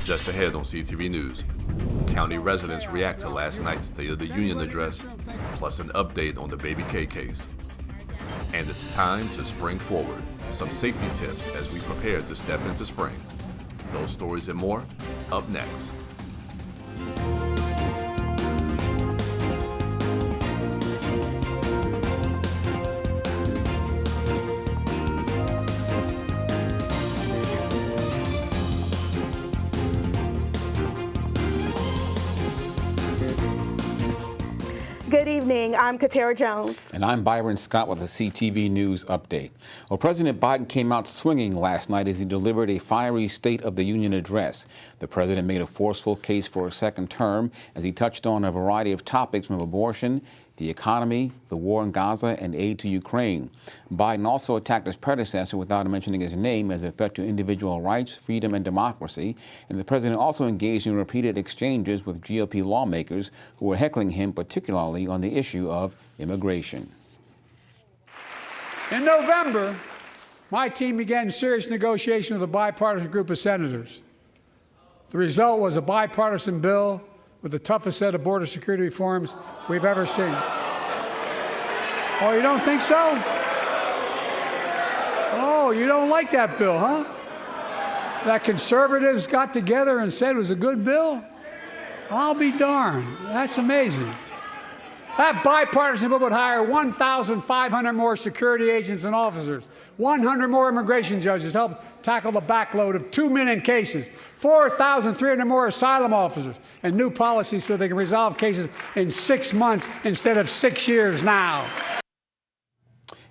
Just ahead on CTV News, county residents react to last night's State of the Union address, plus an update on the Baby K case. And it's time to spring forward. Some safety tips as we prepare to step into spring. Those stories and more, up next. Good evening, I'm Katara Jones. And I'm Byron Scott with the CTV News Update. Well, President Biden came out swinging last night as he delivered a fiery State of the Union address. The president made a forceful case for a second term as he touched on a variety of topics from abortion, the economy, the war in Gaza, and aid to Ukraine. Biden also attacked his predecessor without mentioning his name as a threat to individual rights, freedom, and democracy. And the president also engaged in repeated exchanges with GOP lawmakers who were heckling him, particularly on the issue of immigration. In November, my team began serious negotiation with a bipartisan group of senators. The result was a bipartisan bill with the toughest set of border security reforms we've ever seen. Oh, you don't think so? Oh, you don't like that bill, huh? That conservatives got together and said it was a good bill? I'll be darned. That's amazing. That bipartisan bill would hire 1,500 more security agents and officers, 100 more immigration judges to help tackle the backload of 2 million cases, 4,300 more asylum officers, and new policies so they can resolve cases in 6 months instead of 6 years now.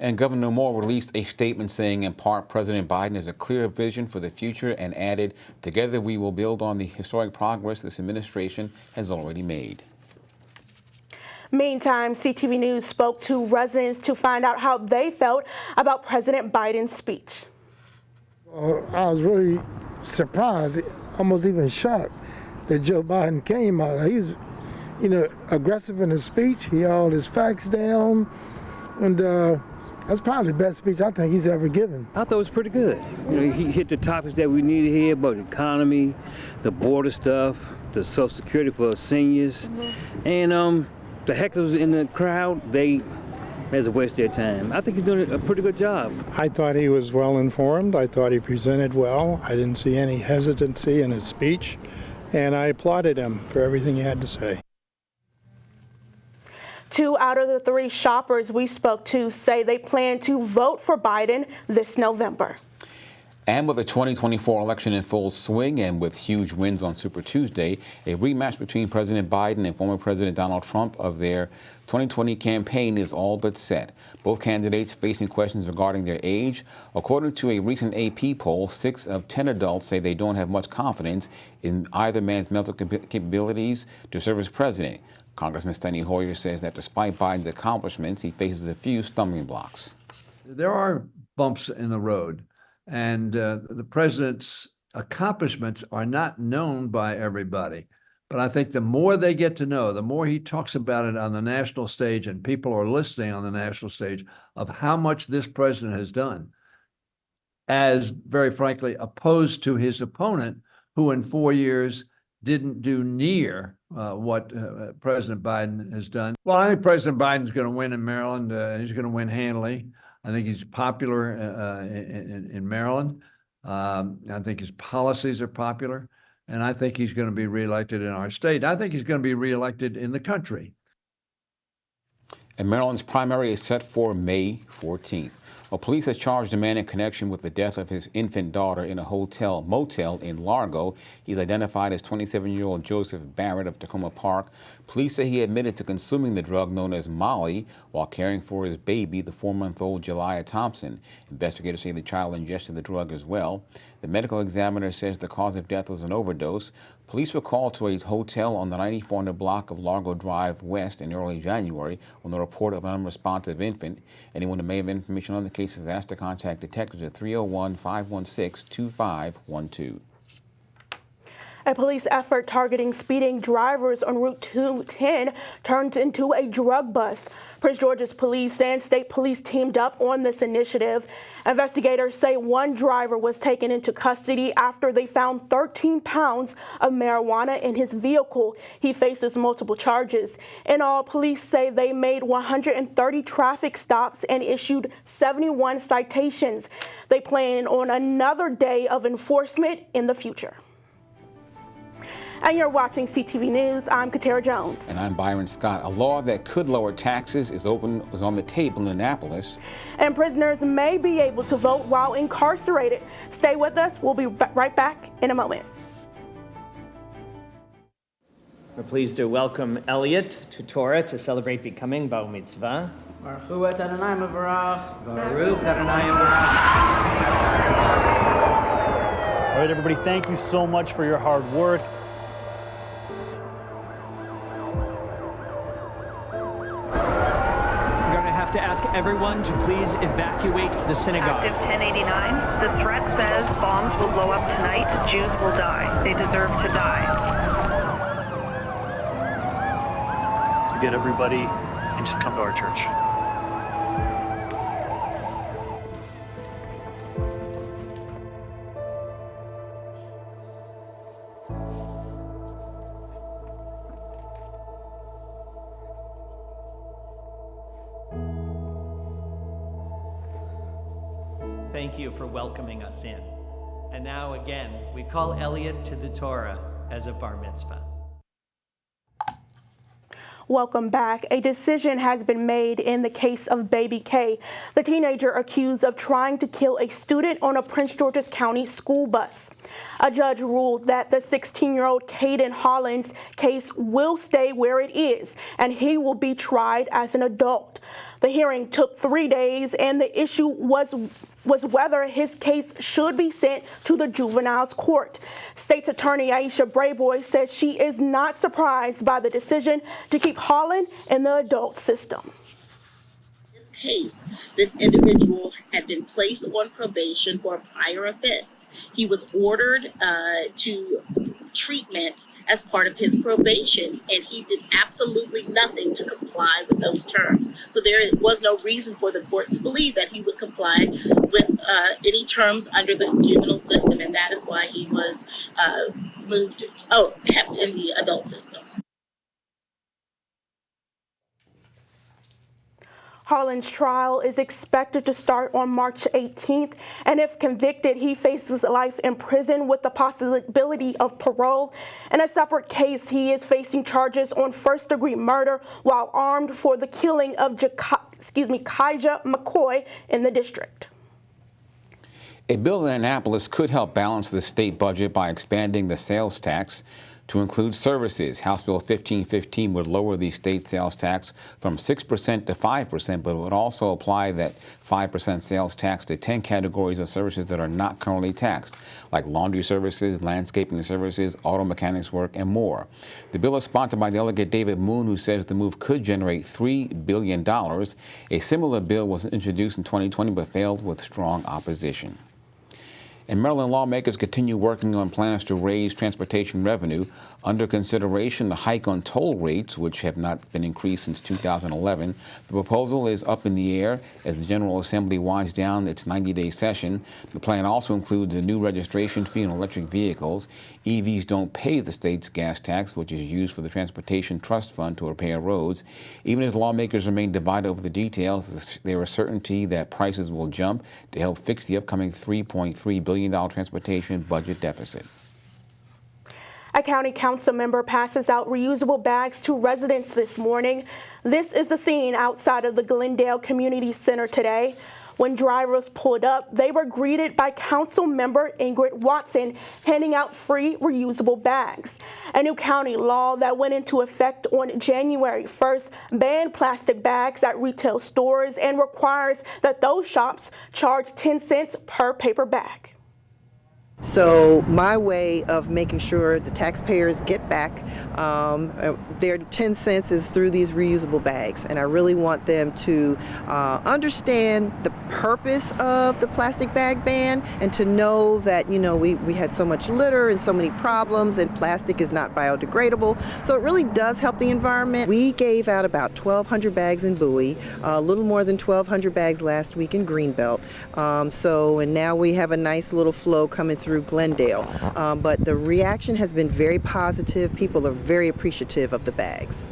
And Governor Moore released a statement saying, in part, President Biden has a clear vision for the future and added, together we will build on the historic progress this administration has already made. Meantime, CTV News spoke to residents to find out how they felt about President Biden's speech. I was really surprised, almost even shocked, that Joe Biden came out. He was, aggressive in his speech. He had all his facts down, and that's probably the best speech I think he's ever given. I thought it was pretty good. He hit the topics that we needed here about the economy, the border stuff, the Social Security for seniors, and the hecklers in the crowd, that's a waste of their time. I think he's doing a pretty good job. I thought he was well informed. I thought he presented well. I didn't see any hesitancy in his speech, and I applauded him for everything he had to say. 2 out of the 3 shoppers we spoke to say they plan to vote for Biden this November. And with the 2024 election in full swing and with huge wins on Super Tuesday, a rematch between President Biden and former President Donald Trump of their 2020 campaign is all but set. Both candidates facing questions regarding their age. According to a recent AP poll, 6 of 10 adults say they don't have much confidence in either man's mental capabilities to serve as president. Congressman Steny Hoyer says that despite Biden's accomplishments, he faces a few stumbling blocks. There are bumps in the road. And the president's accomplishments are not known by everybody. But I think the more they get to know, the more he talks about it on the national stage and people are listening on the national stage of how much this president has done, as very frankly, opposed to his opponent, who in 4 years didn't do near what President Biden has done. Well, I think President Biden's going to win in Maryland. He's going to win handily. I think he's popular in Maryland. I think his policies are popular. And I think he's going to be reelected in our state. I think he's going to be reelected in the country. And Maryland's primary is set for May 14th. Well, police have charged a man in connection with the death of his infant daughter in a motel in Largo. He's identified as 27-year-old Joseph Barrett of Tacoma Park. Police say he admitted to consuming the drug known as Molly while caring for his baby, the 4-month-old Jeliah Thompson. Investigators say the child ingested the drug as well. The medical examiner says the cause of death was an overdose. Police were called to a hotel on the 9400 block of Largo Drive West in early January on the report of an unresponsive infant. Anyone who may have information on the case is asked to contact detectives at 301-516-2512. A police effort targeting speeding drivers on Route 210 turned into a drug bust. Prince George's police and state police teamed up on this initiative. Investigators say one driver was taken into custody after they found 13 pounds of marijuana in his vehicle. He faces multiple charges. In all, police say they made 130 traffic stops and issued 71 citations. They plan on another day of enforcement in the future. And you're watching CTV News. I'm Katara Jones. And I'm Byron Scott. A law that could lower taxes is on the table in Annapolis. And prisoners may be able to vote while incarcerated. Stay with us. We'll be right back in a moment. We're pleased to welcome Elliot to Torah to celebrate becoming Bar Mitzvah. Baruch Adonai Mevarach. Baruch Adonai Mevarach. All right, everybody, thank you so much for your hard work. To ask everyone to please evacuate the synagogue. Active 1089, the threat says bombs will blow up tonight. Jews will die. They deserve to die. Get everybody and just come to our church. Thank you for welcoming us in. And now again, we call Elliot to the Torah as a bar mitzvah. Welcome back. A decision has been made in the case of Baby K, the teenager accused of trying to kill a student on a Prince George's County school bus. A judge ruled that the 16-year-old Caden Hollins case will stay where it is, and he will be tried as an adult. The hearing took 3 days, and the issue was whether his case should be sent to the juveniles court. State's Attorney Aisha Brayboy says she is not surprised by the decision to keep Holland in the adult system. Case, this individual had been placed on probation for a prior offense. He was ordered to treatment as part of his probation, and he did absolutely nothing to comply with those terms. So there was no reason for the court to believe that he would comply with any terms under the juvenile system, and that is why he was kept in the adult system. Holland's trial is expected to start on March 18th, and if convicted, he faces life in prison with the possibility of parole. In a separate case, he is facing charges on first-degree murder while armed for the killing of Kaija McCoy in the district. A bill in Annapolis could help balance the state budget by expanding the sales tax to include services. House Bill 1515 would lower the state sales tax from 6% to 5%, but it would also apply that 5% sales tax to 10 categories of services that are not currently taxed, like laundry services, landscaping services, auto mechanics work, and more. The bill is sponsored by Delegate David Moon, who says the move could generate $3 billion. A similar bill was introduced in 2020 but failed with strong opposition. And Maryland lawmakers continue working on plans to raise transportation revenue. Under consideration, the hike on toll rates, which have not been increased since 2011. The proposal is up in the air as the General Assembly winds down its 90-day session. The plan also includes a new registration fee on electric vehicles. EVs don't pay the state's gas tax, which is used for the Transportation Trust Fund to repair roads. Even as lawmakers remain divided over the details, there is certainty that prices will jump to help fix the upcoming $3.3 billion transportation budget deficit. A county council member passes out reusable bags to residents this morning. This is the scene outside of the Glendale Community Center today. When drivers pulled up, they were greeted by council member Ingrid Watson handing out free reusable bags. A new county law that went into effect on January 1st banned plastic bags at retail stores and requires that those shops charge 10 cents per paper bag. So my way of making sure the taxpayers get back their 10 cents is through these reusable bags. And I really want them to understand the purpose of the plastic bag ban and to know that, you know, we had so much litter and so many problems and plastic is not biodegradable. So it really does help the environment. We gave out about 1,200 bags in Bowie, a little more than 1,200 bags last week in Greenbelt. And now we have a nice little flow coming through Glendale. But the reaction has been very positive. People are very appreciative of the bags.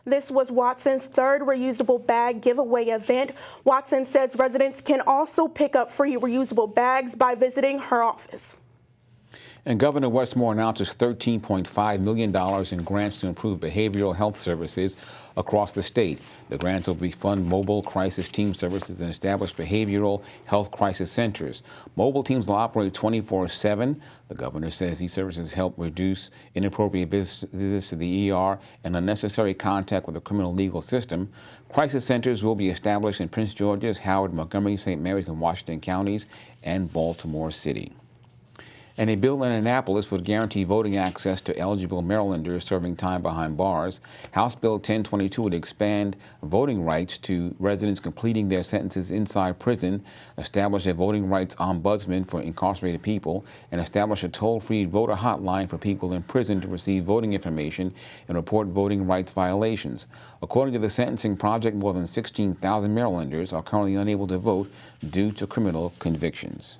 This was Watson's third reusable bag giveaway event. Watson says residents can also pick up free reusable bags by visiting her office. And Governor Westmore announces $13.5 million in grants to improve behavioral health services across the state. The grants will fund mobile crisis team services and establish behavioral health crisis centers. Mobile teams will operate 24/7. The governor says these services help reduce inappropriate visits to the ER and unnecessary contact with the criminal legal system. Crisis centers will be established in Prince George's, Howard, Montgomery, St. Mary's, and Washington counties, and Baltimore City. And a bill in Annapolis would guarantee voting access to eligible Marylanders serving time behind bars. House Bill 1022 would expand voting rights to residents completing their sentences inside prison, establish a voting rights ombudsman for incarcerated people, and establish a toll-free voter hotline for people in prison to receive voting information and report voting rights violations. According to the Sentencing Project, more than 16,000 Marylanders are currently unable to vote due to criminal convictions.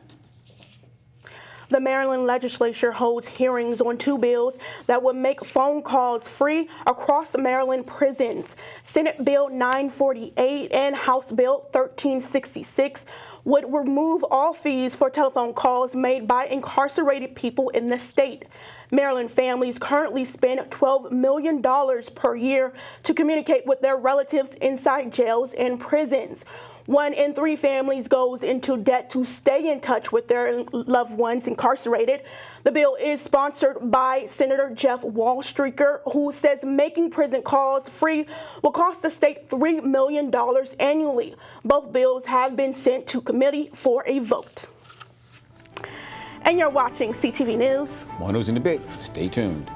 The Maryland legislature holds hearings on two bills that would make phone calls free across the Maryland prisons. Senate Bill 948 and House Bill 1366 would remove all fees for telephone calls made by incarcerated people in the state. Maryland families currently spend $12 million per year to communicate with their relatives inside jails and prisons. 1 in 3 families goes into debt to stay in touch with their loved ones incarcerated. The bill is sponsored by Senator Jeff Wallstreaker, who says making prison calls free will cost the state $3 million annually. Both bills have been sent to committee for a vote. And you're watching CTV News. More news in a bit. Stay tuned.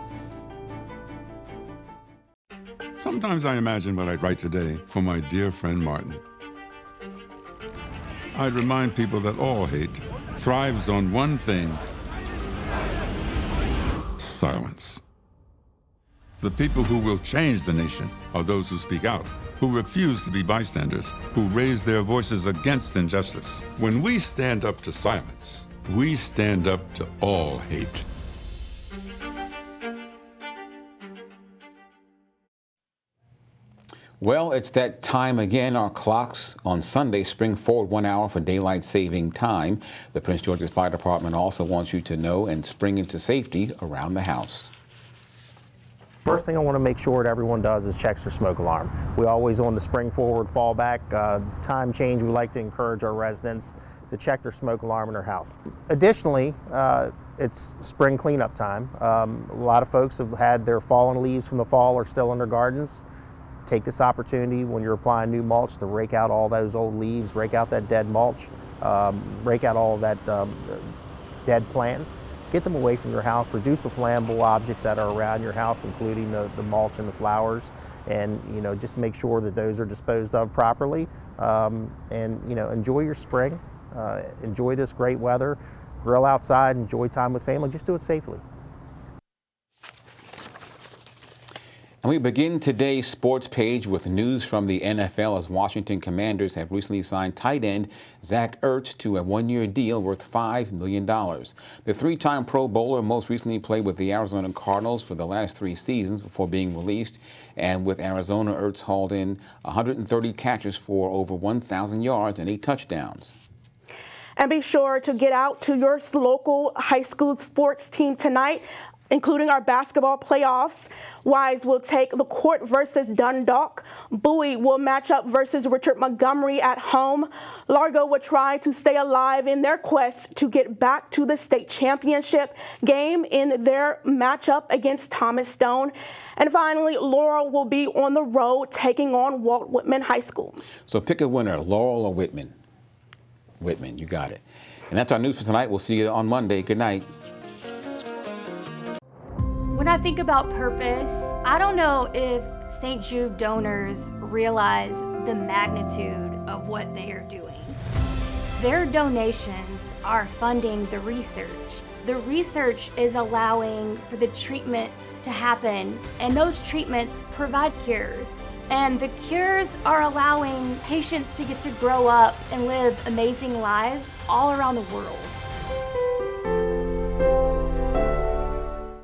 Sometimes I imagine what I'd write today for my dear friend Martin. I'd remind people that all hate thrives on one thing: silence. The people who will change the nation are those who speak out, who refuse to be bystanders, who raise their voices against injustice. When we stand up to silence, we stand up to all hate. Well, it's that time again. Our clocks on Sunday spring forward 1 hour for daylight saving time. The Prince George's Fire Department also wants you to know and spring into safety around the house. First thing I want to make sure that everyone does is checks their smoke alarm. We always on the spring forward fallback time change, we like to encourage our residents to check their smoke alarm in their house. Additionally, it's spring cleanup time. A lot of folks have had their fallen leaves from the fall are still in their gardens. Take this opportunity when you're applying new mulch to rake out all those old leaves, rake out that dead mulch, rake out all that dead plants. Get them away from your house, reduce the flammable objects that are around your house, including the mulch and the flowers, and just make sure that those are disposed of properly. And enjoy your spring, enjoy this great weather, grill outside, enjoy time with family, just do it safely. And we begin today's sports page with news from the NFL as Washington Commanders have recently signed tight end Zach Ertz to a one-year deal worth $5 million. The three-time Pro Bowler most recently played with the Arizona Cardinals for the last 3 seasons before being released. And with Arizona, Ertz hauled in 130 catches for over 1,000 yards and 8 touchdowns. And be sure to get out to your local high school sports team tonight, including our basketball playoffs. Wise will take the court versus Dundalk. Bowie will match up versus Richard Montgomery at home. Largo will try to stay alive in their quest to get back to the state championship game in their matchup against Thomas Stone. And finally, Laurel will be on the road taking on Walt Whitman High School. So pick a winner, Laurel or Whitman. Whitman, you got it. And that's our news for tonight. We'll see you on Monday. Good night. When I think about purpose, I don't know if St. Jude donors realize the magnitude of what they are doing. Their donations are funding the research. The research is allowing for the treatments to happen, and those treatments provide cures. And the cures are allowing patients to get to grow up and live amazing lives all around the world.